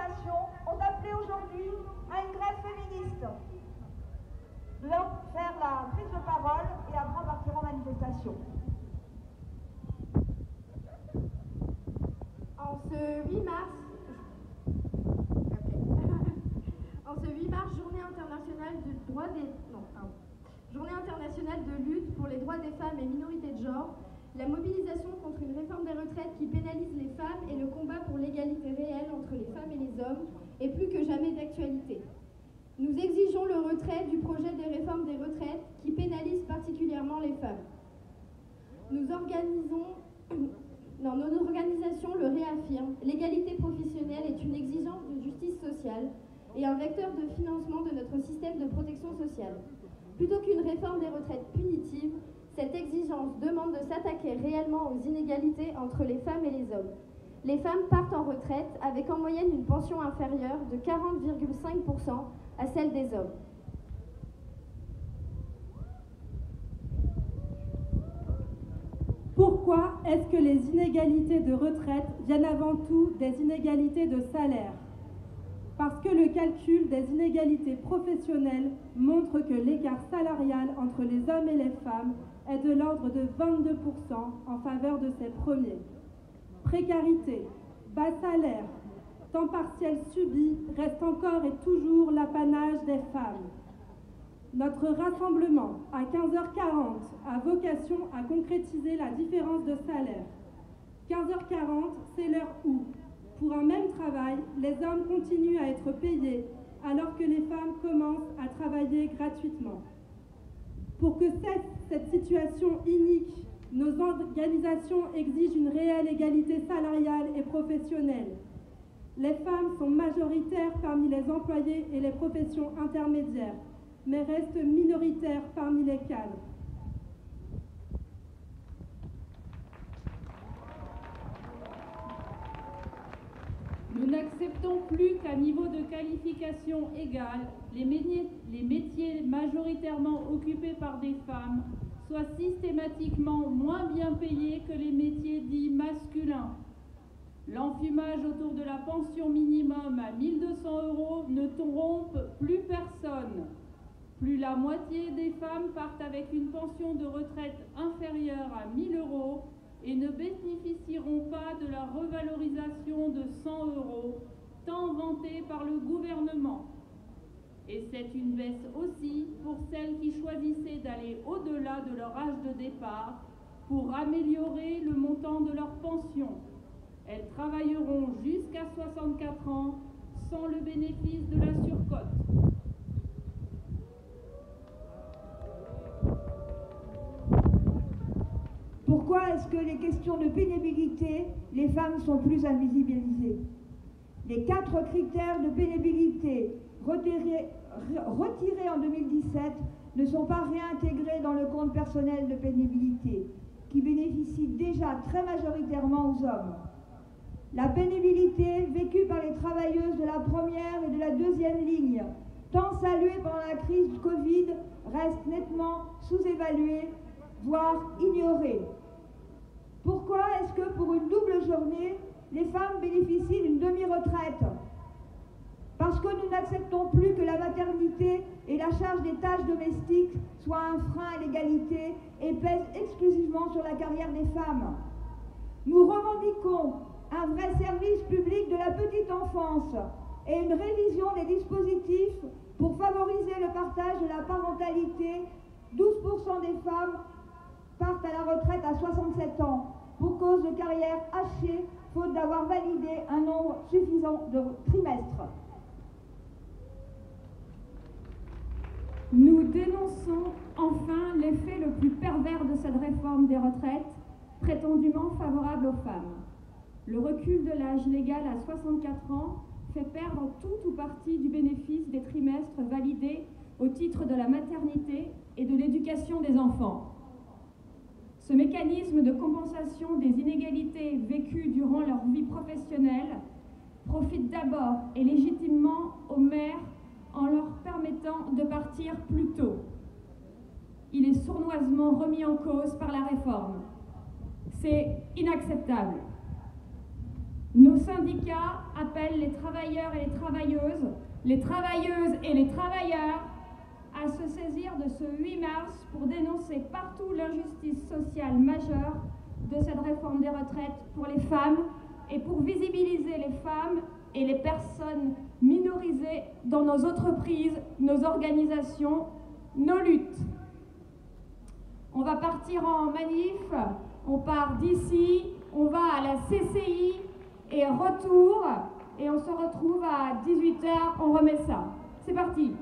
organisations ont appelé aujourd'hui à une grève féministe. Nous allons faire la prise de parole et après partir en manifestation. En ce 8 mars, journée internationale de droit des... Journée internationale de lutte pour les droits des femmes et minorités de genre, la mobilisation contre une réforme des retraites qui pénalise les femmes et le combat pour l'égalité réelle entre les femmes et les hommes est plus que jamais d'actualité. Nous exigeons le retrait du projet des réformes des retraites qui pénalise particulièrement les femmes. Notre organisation le réaffirme, l'égalité professionnelle est une exigence de justice sociale et un vecteur de financement de notre système de protection sociale. Plutôt qu'une réforme des retraites punitive, cette exigence demande de s'attaquer réellement aux inégalités entre les femmes et les hommes. Les femmes partent en retraite avec en moyenne une pension inférieure de 40,5% à celle des hommes. Pourquoi est-ce que les inégalités de retraite viennent avant tout des inégalités de salaire? Parce que le calcul des inégalités professionnelles montre que l'écart salarial entre les hommes et les femmes est de l'ordre de 22% en faveur de ces premiers. Précarité, bas salaire, temps partiel subi reste encore et toujours l'apanage des femmes. Notre rassemblement à 15h40 a vocation à concrétiser la différence de salaire. 15h40, c'est l'heure où, pour un même travail, les hommes continuent à être payés alors que les femmes commencent à travailler gratuitement. Pour que cesse cette situation inique, nos organisations exigent une réelle égalité salariale et professionnelle. Les femmes sont majoritaires parmi les employés et les professions intermédiaires, mais restent minoritaires parmi les cadres. Nous n'acceptons plus qu'à niveau de qualification égale, les métiers majoritairement occupés par des femmes soient systématiquement moins bien payés que les métiers dits masculins. L'enfumage autour de la pension minimum à 1 200 € ne trompe plus personne. Plus la moitié des femmes partent avec une pension de retraite inférieure à 1 000 € et ne bénéficieront pas de la revalorisation de 100 €, tant vantée par le gouvernement. Et c'est une baisse aussi pour celles qui choisissaient d'aller au-delà de leur âge de départ pour améliorer le montant de leur pension. Elles travailleront jusqu'à 64 ans sans le bénéfice de la surcote. Pourquoi est-ce que les questions de pénibilité, les femmes sont plus invisibilisées? Les 4 critères de pénibilité retirés en 2017 ne sont pas réintégrés dans le compte personnel de pénibilité, qui bénéficie déjà très majoritairement aux hommes. La pénibilité vécue par les travailleuses de la première et de la deuxième ligne, tant saluée pendant la crise du Covid, reste nettement sous-évaluée, voire ignorée. Pourquoi est-ce que pour une double journée, les femmes bénéficient d'une demi-retraite? Parce que nous n'acceptons plus que la maternité et la charge des tâches domestiques soient un frein à l'égalité et pèsent exclusivement sur la carrière des femmes. Nous revendiquons un vrai service public de la petite enfance et une révision des dispositifs pour favoriser le partage de la parentalité. 12% des femmes partent à la retraite à 67 ans pour cause de carrière hachée, faute d'avoir validé un nombre suffisant de trimestres. Nous dénonçons enfin l'effet le plus pervers de cette réforme des retraites, prétendument favorable aux femmes. Le recul de l'âge légal à 64 ans fait perdre tout ou partie du bénéfice des trimestres validés au titre de la maternité et de l'éducation des enfants. Ce mécanisme de compensation des inégalités vécues durant leur vie professionnelle profite d'abord et légitimement aux mères en leur permettant de partir plus tôt. Il est sournoisement remis en cause par la réforme. C'est inacceptable. Nos syndicats appellent les travailleurs et les travailleuses et les travailleurs à se saisir de ce 8 mars pour dénoncer partout l'injustice sociale majeure de cette réforme des retraites pour les femmes et pour visibiliser les femmes et les personnes minorisées dans nos entreprises, nos organisations, nos luttes. On va partir en manif, on part d'ici, on va à la CCI et retour, et on se retrouve à 18h, on remet ça. C'est parti!